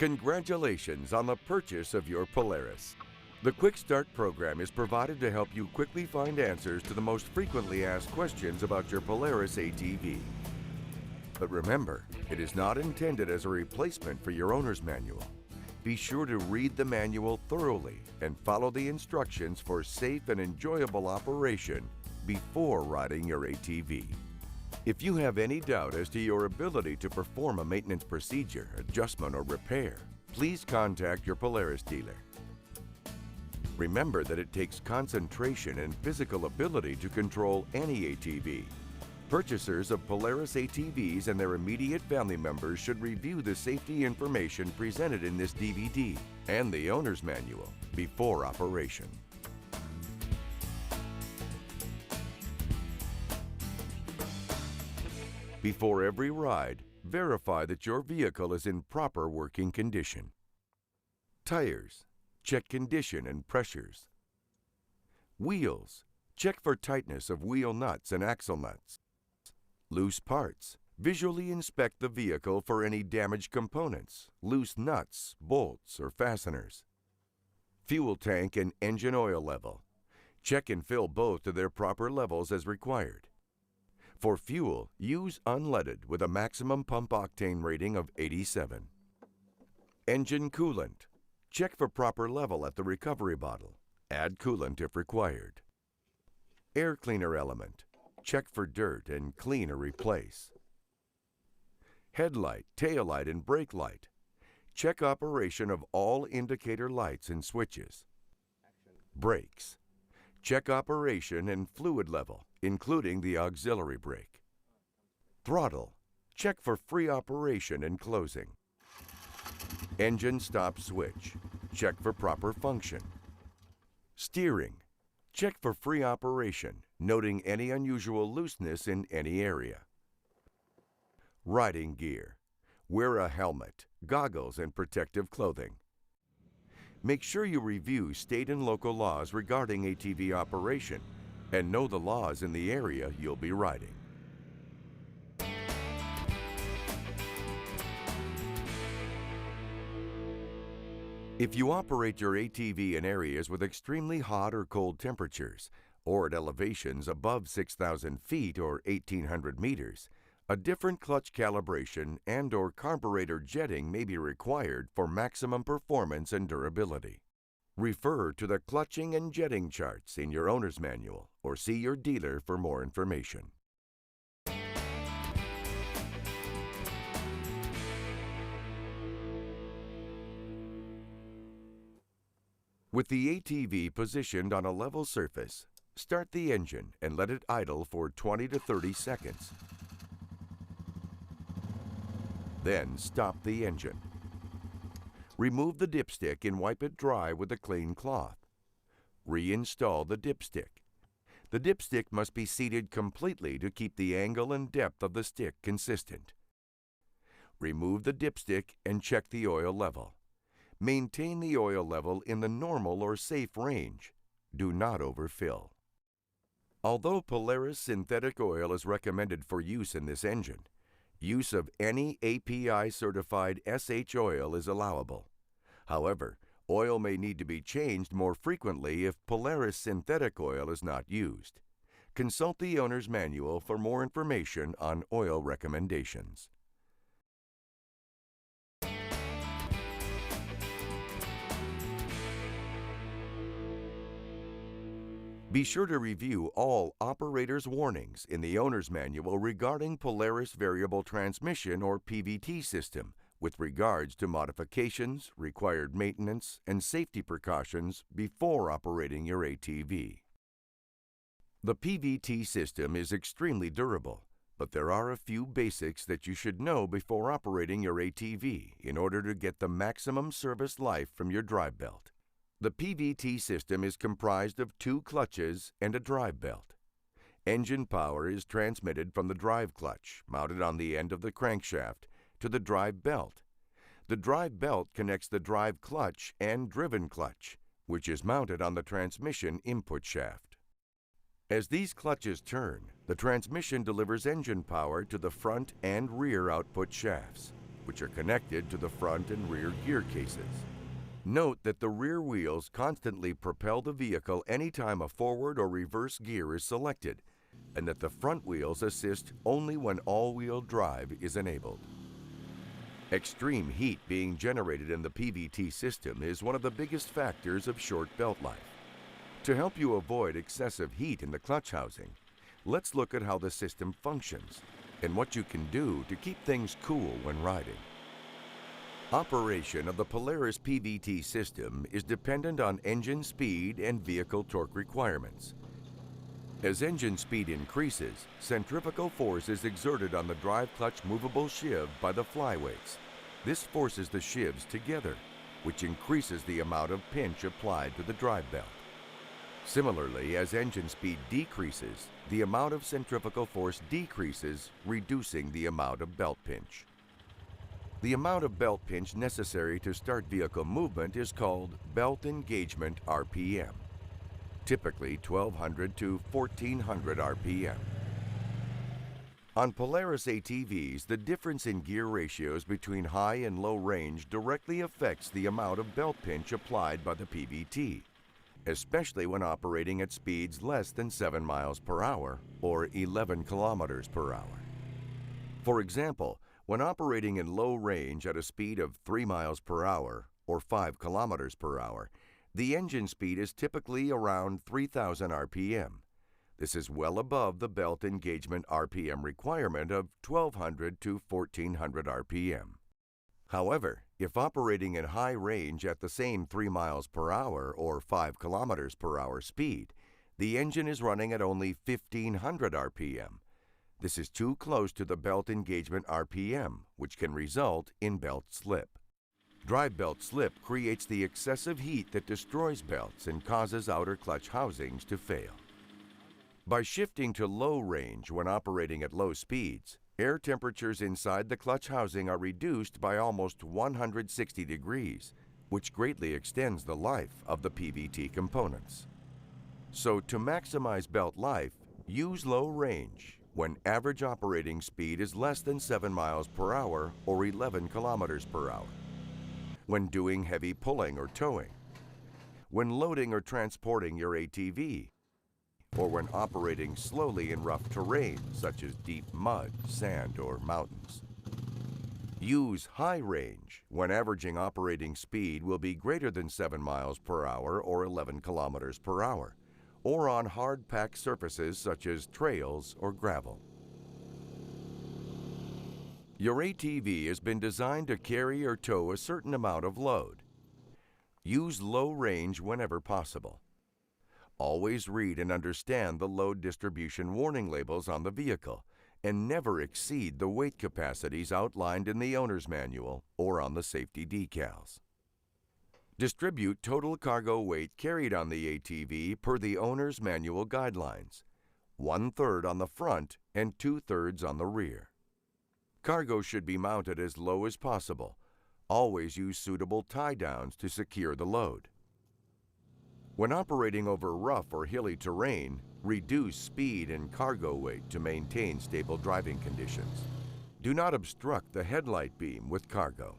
Congratulations on the purchase of your Polaris. The Quick Start program is provided to help you quickly find answers to the most frequently asked questions about your Polaris ATV. But remember, it is not intended as a replacement for your owner's manual. Be sure to read the manual thoroughly and follow the instructions for safe and enjoyable operation before riding your ATV. If you have any doubt as to your ability to perform a maintenance procedure, adjustment, or repair, please contact your Polaris dealer. Remember that it takes concentration and physical ability to control any ATV. Purchasers of Polaris ATVs and their immediate family members should review the safety information presented in this DVD and the owner's manual before operation. Before every ride, verify that your vehicle is in proper working condition. Tires, check condition and pressures. Wheels, check for tightness of wheel nuts and axle nuts. Loose parts, visually inspect the vehicle for any damaged components, loose nuts, bolts, or fasteners. Fuel tank and engine oil level. Check and fill both to their proper levels as required. For fuel, use unleaded with a maximum pump octane rating of 87. Engine coolant. Check for proper level at the recovery bottle. Add coolant if required. Air cleaner element. Check for dirt and clean or replace. Headlight, taillight, and brake light. Check operation of all indicator lights and switches. Brakes. Check operation and fluid level, including the auxiliary brake. Throttle. Check for free operation and closing. Engine stop switch. Check for proper function. Steering. Check for free operation, noting any unusual looseness in any area. Riding gear. Wear a helmet, goggles, and protective clothing. Make sure you review state and local laws regarding ATV operation and know the laws in the area you'll be riding. If you operate your ATV in areas with extremely hot or cold temperatures, or at elevations above 6,000 feet or 1,800 meters, a different clutch calibration and/or carburetor jetting may be required for maximum performance and durability. Refer to the clutching and jetting charts in your owner's manual or see your dealer for more information. With the ATV positioned on a level surface, start the engine and let it idle for 20 to 30 seconds. Then stop the engine. Remove the dipstick and wipe it dry with a clean cloth. Reinstall the dipstick. The dipstick must be seated completely to keep the angle and depth of the stick consistent. Remove the dipstick and check the oil level. Maintain the oil level in the normal or safe range. Do not overfill. Although Polaris synthetic oil is recommended for use in this engine, use of any API-certified SH oil is allowable. However, oil may need to be changed more frequently if Polaris synthetic oil is not used. Consult the owner's manual for more information on oil recommendations. Be sure to review all operator's warnings in the owner's manual regarding Polaris variable transmission or PVT system with regards to modifications, required maintenance, and safety precautions before operating your ATV. The PVT system is extremely durable, but there are a few basics that you should know before operating your ATV in order to get the maximum service life from your drive belt. The PVT system is comprised of 2 clutches and a drive belt. Engine power is transmitted from the drive clutch, mounted on the end of the crankshaft, to the drive belt. The drive belt connects the drive clutch and driven clutch, which is mounted on the transmission input shaft. As these clutches turn, the transmission delivers engine power to the front and rear output shafts. which are connected to the front and rear gear cases. Note that the rear wheels constantly propel the vehicle anytime a forward or reverse gear is selected, and that the front wheels assist only when all-wheel drive is enabled. Extreme heat being generated in the PVT system is one of the biggest factors of short belt life. To help you avoid excessive heat in the clutch housing, let's look at how the system functions and what you can do to keep things cool when riding. Operation of the Polaris PVT system is dependent on engine speed and vehicle torque requirements. As engine speed increases, centrifugal force is exerted on the drive clutch movable sheave by the flyweights. This forces the sheaves together, which increases the amount of pinch applied to the drive belt. Similarly, as engine speed decreases, the amount of centrifugal force decreases, reducing the amount of belt pinch. The amount of belt pinch necessary to start vehicle movement is called belt engagement RPM, typically 1200 to 1400 RPM. On Polaris ATVs, the difference in gear ratios between high and low range directly affects the amount of belt pinch applied by the PVT, especially when operating at speeds less than 7 miles per hour or 11 kilometers per hour. For example, when operating in low range at a speed of 3 miles per hour or 5 kilometers per hour, the engine speed is typically around 3,000 RPM. This is well above the belt engagement RPM requirement of 1,200 to 1,400 RPM. However, if operating in high range at the same 3 miles per hour or 5 kilometers per hour speed, the engine is running at only 1,500 RPM. This is too close to the belt engagement RPM, which can result in belt slip. Drive belt slip creates the excessive heat that destroys belts and causes outer clutch housings to fail. By shifting to low range when operating at low speeds, air temperatures inside the clutch housing are reduced by almost 160 degrees, which greatly extends the life of the PVT components. So to maximize belt life, use low range when average operating speed is less than 7 miles per hour or 11 kilometers per hour, when doing heavy pulling or towing, when loading or transporting your ATV, or when operating slowly in rough terrain such as deep mud, sand, or mountains. Use high range when averaging operating speed will be greater than 7 miles per hour or 11 kilometers per hour, or on hard-packed surfaces such as trails or gravel. Your ATV has been designed to carry or tow a certain amount of load. Use low range whenever possible. Always read and understand the load distribution warning labels on the vehicle and never exceed the weight capacities outlined in the owner's manual or on the safety decals. Distribute total cargo weight carried on the ATV per the owner's manual guidelines, 1/3 on the front and 2/3 on the rear. Cargo should be mounted as low as possible. Always use suitable tie-downs to secure the load. When operating over rough or hilly terrain, reduce speed and cargo weight to maintain stable driving conditions. Do not obstruct the headlight beam with cargo.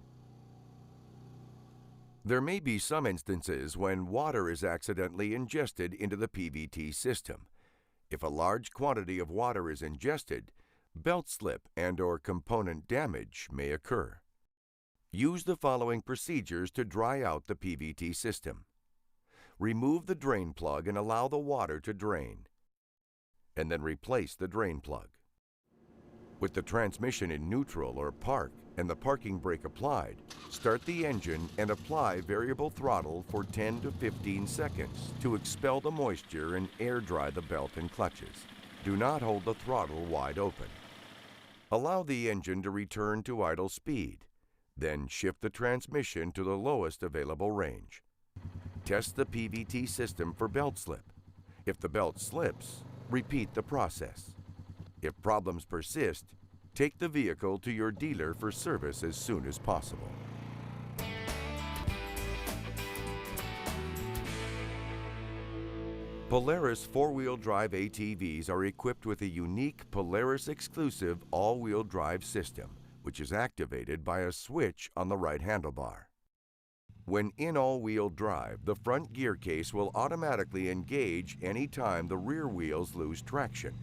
There may be some instances when water is accidentally ingested into the PVT system. If a large quantity of water is ingested, belt slip and/or component damage may occur. Use the following procedures to dry out the PVT system. Remove the drain plug and allow the water to drain, and then replace the drain plug. With the transmission in neutral or park and the parking brake applied, start the engine and apply variable throttle for 10 to 15 seconds to expel the moisture and air dry the belt and clutches. Do not hold the throttle wide open. Allow the engine to return to idle speed, then shift the transmission to the lowest available range. Test the PVT system for belt slip. If the belt slips, repeat the process. If problems persist, take the vehicle to your dealer for service as soon as possible. Polaris four-wheel drive ATVs are equipped with a unique Polaris exclusive all-wheel drive system which is activated by a switch on the right handlebar. When in all-wheel drive, the front gear case will automatically engage any time the rear wheels lose traction.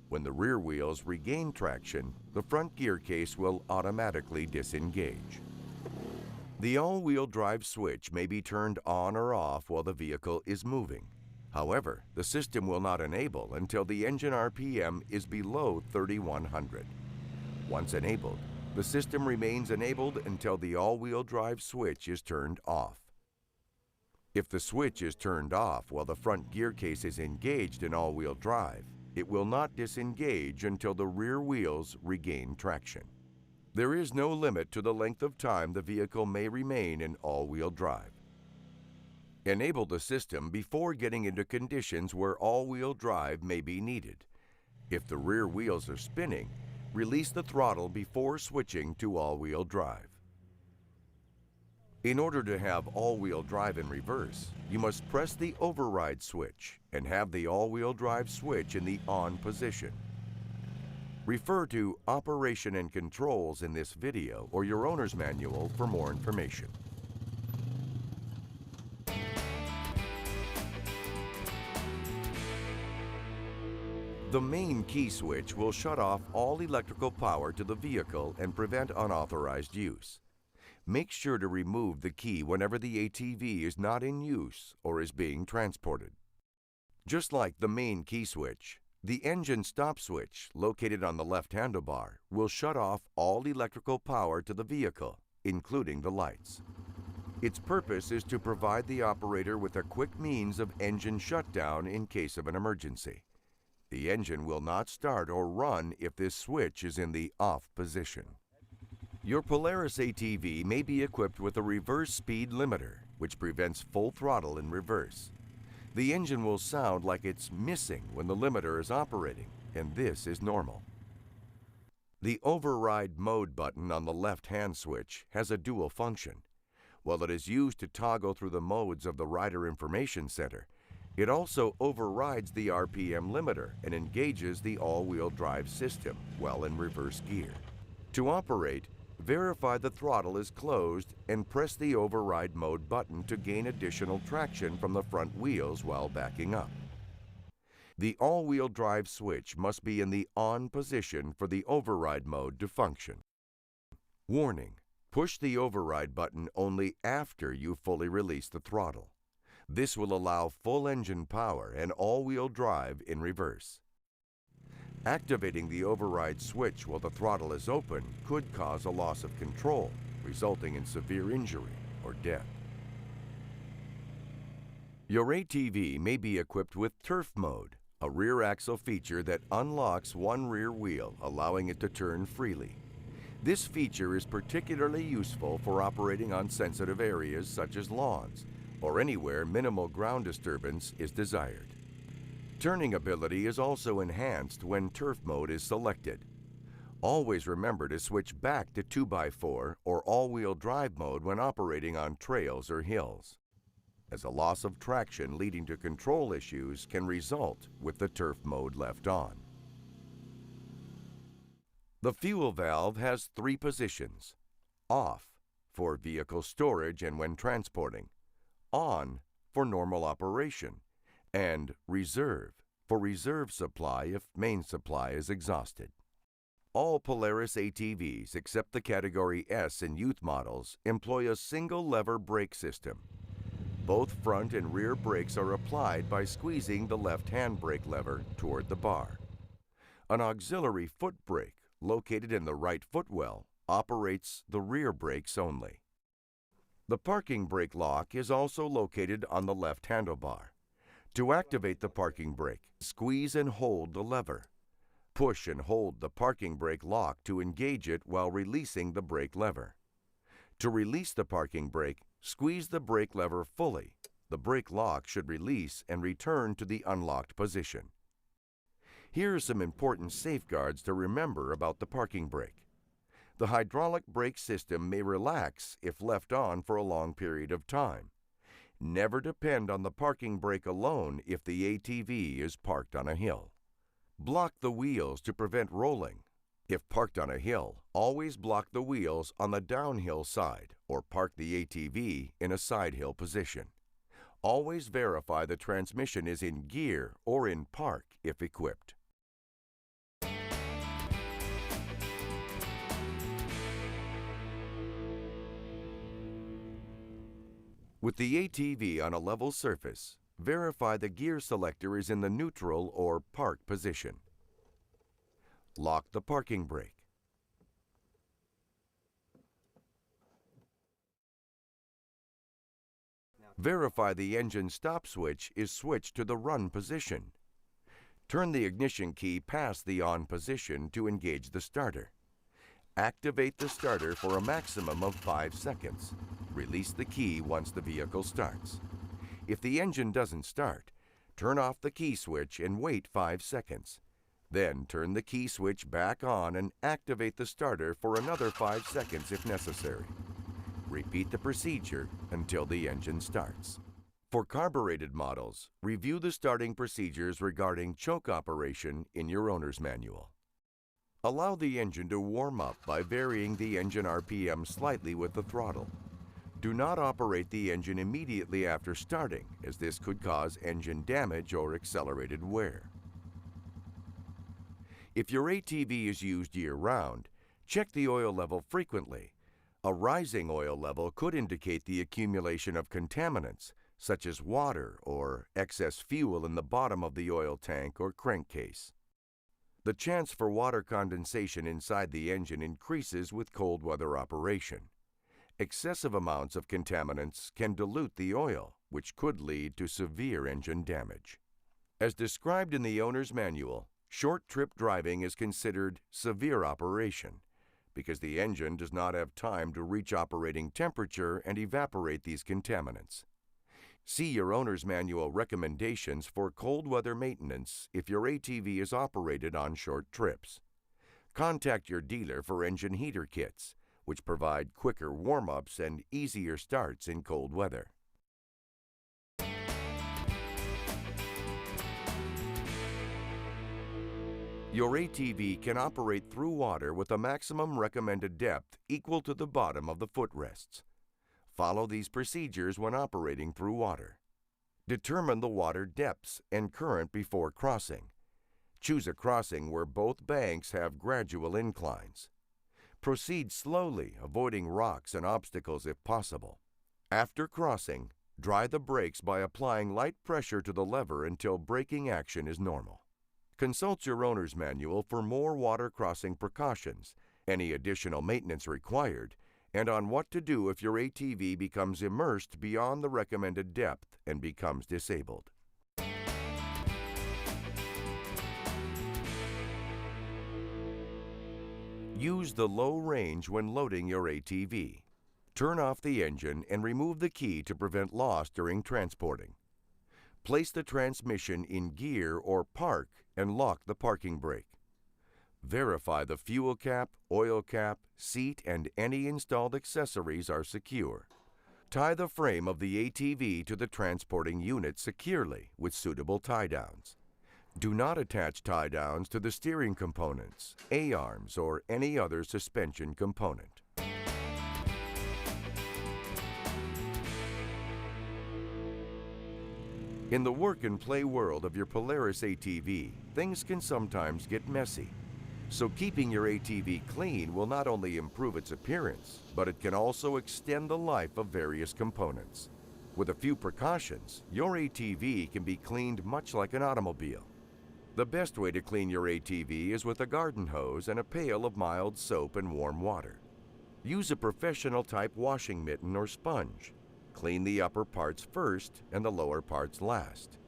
When the rear wheels regain traction, the front gear case will automatically disengage. The all-wheel drive switch may be turned on or off while the vehicle is moving. However, the system will not enable until the engine RPM is below 3,100. Once enabled, the system remains enabled until the all-wheel drive switch is turned off. If the switch is turned off while the front gear case is engaged in all-wheel drive, it will not disengage until the rear wheels regain traction. There is no limit to the length of time the vehicle may remain in all-wheel drive. Enable the system before getting into conditions where all-wheel drive may be needed. If the rear wheels are spinning, release the throttle before switching to all-wheel drive. In order to have all-wheel drive in reverse, you must press the override switch and have the all-wheel drive switch in the on position. Refer to Operation and Controls in this video or your owner's manual for more information. The main key switch will shut off all electrical power to the vehicle and prevent unauthorized use. Make sure to remove the key whenever the ATV is not in use or is being transported. Just like the main key switch, the engine stop switch, located on the left handlebar, will shut off all electrical power to the vehicle, including the lights. Its purpose is to provide the operator with a quick means of engine shutdown in case of an emergency. The engine will not start or run if this switch is in the off position. Your Polaris ATV may be equipped with a reverse speed limiter, which prevents full throttle in reverse. The engine will sound like it's missing when the limiter is operating, and this is normal. The override mode button on the left hand switch has a dual function. While it is used to toggle through the modes of the Rider Information Center, it also overrides the RPM limiter and engages the all-wheel drive system while in reverse gear. To operate, verify the throttle is closed and press the override mode button to gain additional traction from the front wheels while backing up. The all-wheel drive switch must be in the on position for the override mode to function. Warning: push the override button only after you fully release the throttle. This will allow full engine power and all-wheel drive in reverse. Activating the override switch while the throttle is open could cause a loss of control, resulting in severe injury or death. Your ATV may be equipped with turf mode, a rear axle feature that unlocks one rear wheel, allowing it to turn freely. This feature is particularly useful for operating on sensitive areas such as lawns, or anywhere minimal ground disturbance is desired. Turning ability is also enhanced when turf mode is selected. Always remember to switch back to 2x4 or all-wheel drive mode when operating on trails or hills, as a loss of traction leading to control issues can result with the turf mode left on. The fuel valve has 3 positions: off for vehicle storage and when transporting, on for normal operation, and reserve for reserve supply if main supply is exhausted. All Polaris ATVs except the Category S and youth models employ a single lever brake system. Both front and rear brakes are applied by squeezing the left hand brake lever toward the bar. An auxiliary foot brake located in the right footwell operates the rear brakes only. The parking brake lock is also located on the left handlebar. To activate the parking brake, squeeze and hold the lever. Push and hold the parking brake lock to engage it while releasing the brake lever. To release the parking brake, squeeze the brake lever fully. The brake lock should release and return to the unlocked position. Here are some important safeguards to remember about the parking brake. The hydraulic brake system may relax if left on for a long period of time. Never depend on the parking brake alone if the ATV is parked on a hill. Block the wheels to prevent rolling. If parked on a hill, always block the wheels on the downhill side or park the ATV in a side hill position. Always verify the transmission is in gear or in park if equipped. With the ATV on a level surface, verify the gear selector is in the neutral or park position. Lock the parking brake. Verify the engine stop switch is switched to the run position. Turn the ignition key past the on position to engage the starter. Activate the starter for a maximum of 5 seconds. Release the key once the vehicle starts. If the engine doesn't start, turn off the key switch and wait 5 seconds. Then turn the key switch back on and activate the starter for another 5 seconds if necessary. Repeat the procedure until the engine starts. For carbureted models, review the starting procedures regarding choke operation in your owner's manual. Allow the engine to warm up by varying the engine RPM slightly with the throttle. Do not operate the engine immediately after starting, as this could cause engine damage or accelerated wear. If your ATV is used year-round, check the oil level frequently. A rising oil level could indicate the accumulation of contaminants, such as water or excess fuel in the bottom of the oil tank or crankcase. The chance for water condensation inside the engine increases with cold weather operation. Excessive amounts of contaminants can dilute the oil, which could lead to severe engine damage. As described in the owner's manual, short trip driving is considered severe operation because the engine does not have time to reach operating temperature and evaporate these contaminants. See your owner's manual recommendations for cold weather maintenance if your ATV is operated on short trips. Contact your dealer for engine heater kits, which provide quicker warm-ups and easier starts in cold weather. Your ATV can operate through water with a maximum recommended depth equal to the bottom of the footrests. Follow these procedures when operating through water. Determine the water depths and current before crossing. Choose a crossing where both banks have gradual inclines. Proceed slowly, avoiding rocks and obstacles if possible. After crossing, dry the brakes by applying light pressure to the lever until braking action is normal. Consult your owner's manual for more water crossing precautions, any additional maintenance required, and on what to do if your ATV becomes immersed beyond the recommended depth and becomes disabled. Use the low range when loading your ATV. Turn off the engine and remove the key to prevent loss during transporting. Place the transmission in gear or park and lock the parking brake. Verify the fuel cap, oil cap, seat, and any installed accessories are secure. Tie the frame of the ATV to the transporting unit securely with suitable tie-downs. Do not attach tie-downs to the steering components, A-arms, or any other suspension component. In the work and play world of your Polaris ATV, things can sometimes get messy. So keeping your ATV clean will not only improve its appearance, but it can also extend the life of various components. With a few precautions, your ATV can be cleaned much like an automobile. The best way to clean your ATV is with a garden hose and a pail of mild soap and warm water. Use a professional type washing mitten or sponge. Clean the upper parts first and the lower parts last.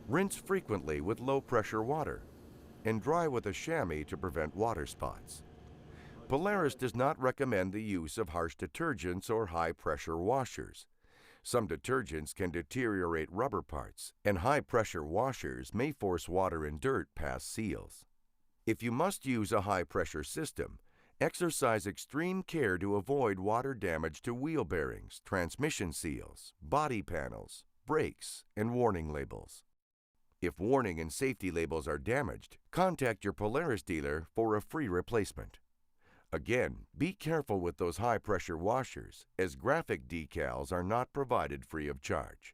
Rinse frequently with low-pressure water and dry with a chamois to prevent water spots. Polaris does not recommend the use of harsh detergents or high-pressure washers. Some detergents can deteriorate rubber parts, and high-pressure washers may force water and dirt past seals. If you must use a high-pressure system, exercise extreme care to avoid water damage to wheel bearings, transmission seals, body panels, brakes, and warning labels. If warning and safety labels are damaged, contact your Polaris dealer for a free replacement. Again, be careful with those high-pressure washers, as graphic decals are not provided free of charge.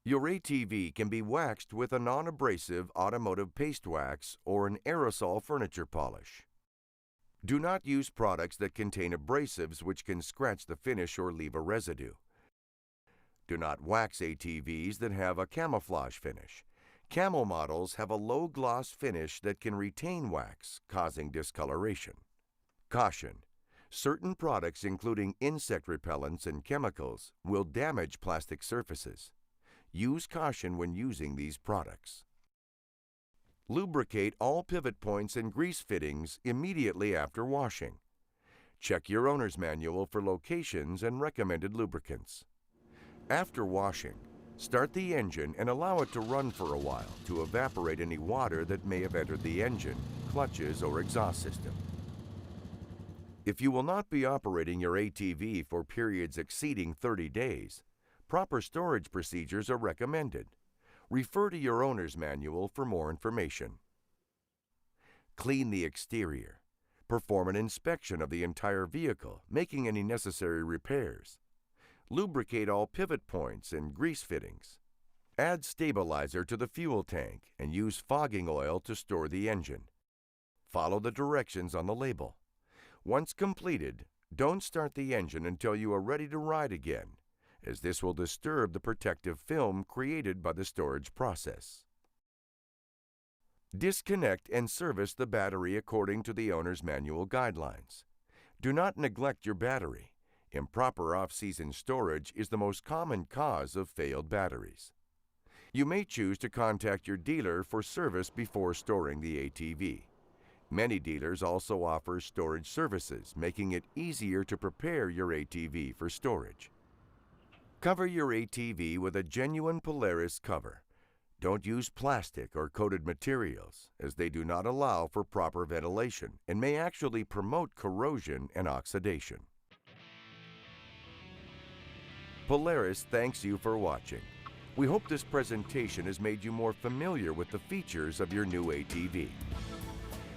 Your ATV can be waxed with a non-abrasive automotive paste wax or an aerosol furniture polish. Do not use products that contain abrasives which can scratch the finish or leave a residue. Do not wax ATVs that have a camouflage finish. Camo models have a low-gloss finish that can retain wax, causing discoloration. Caution: certain products, including insect repellents and chemicals, will damage plastic surfaces. Use caution when using these products. Lubricate all pivot points and grease fittings immediately after washing. Check your owner's manual for locations and recommended lubricants. After washing, start the engine and allow it to run for a while to evaporate any water that may have entered the engine, clutches, or exhaust system. If you will not be operating your ATV for periods exceeding 30 days, proper storage procedures are recommended. Refer to your owner's manual for more information. Clean the exterior. Perform an inspection of the entire vehicle, making any necessary repairs. Lubricate all pivot points and grease fittings. Add stabilizer to the fuel tank and use fogging oil to store the engine. Follow the directions on the label. Once completed, don't start the engine until you are ready to ride again, as this will disturb the protective film created by the storage process. Disconnect and service the battery according to the owner's manual guidelines. Do not neglect your battery. Improper off-season storage is the most common cause of failed batteries. You may choose to contact your dealer for service before storing the ATV. Many dealers also offer storage services, making it easier to prepare your ATV for storage. Cover your ATV with a genuine Polaris cover. Don't use plastic or coated materials, as they do not allow for proper ventilation and may actually promote corrosion and oxidation. Polaris thanks you for watching. We hope this presentation has made you more familiar with the features of your new ATV.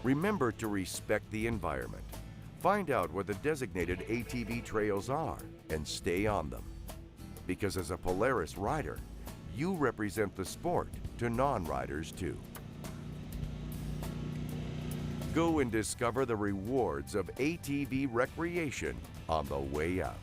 Remember to respect the environment. Find out where the designated ATV trails are and stay on them. Because as a Polaris rider, you represent the sport to non-riders too. Go and discover the rewards of ATV recreation on the way out.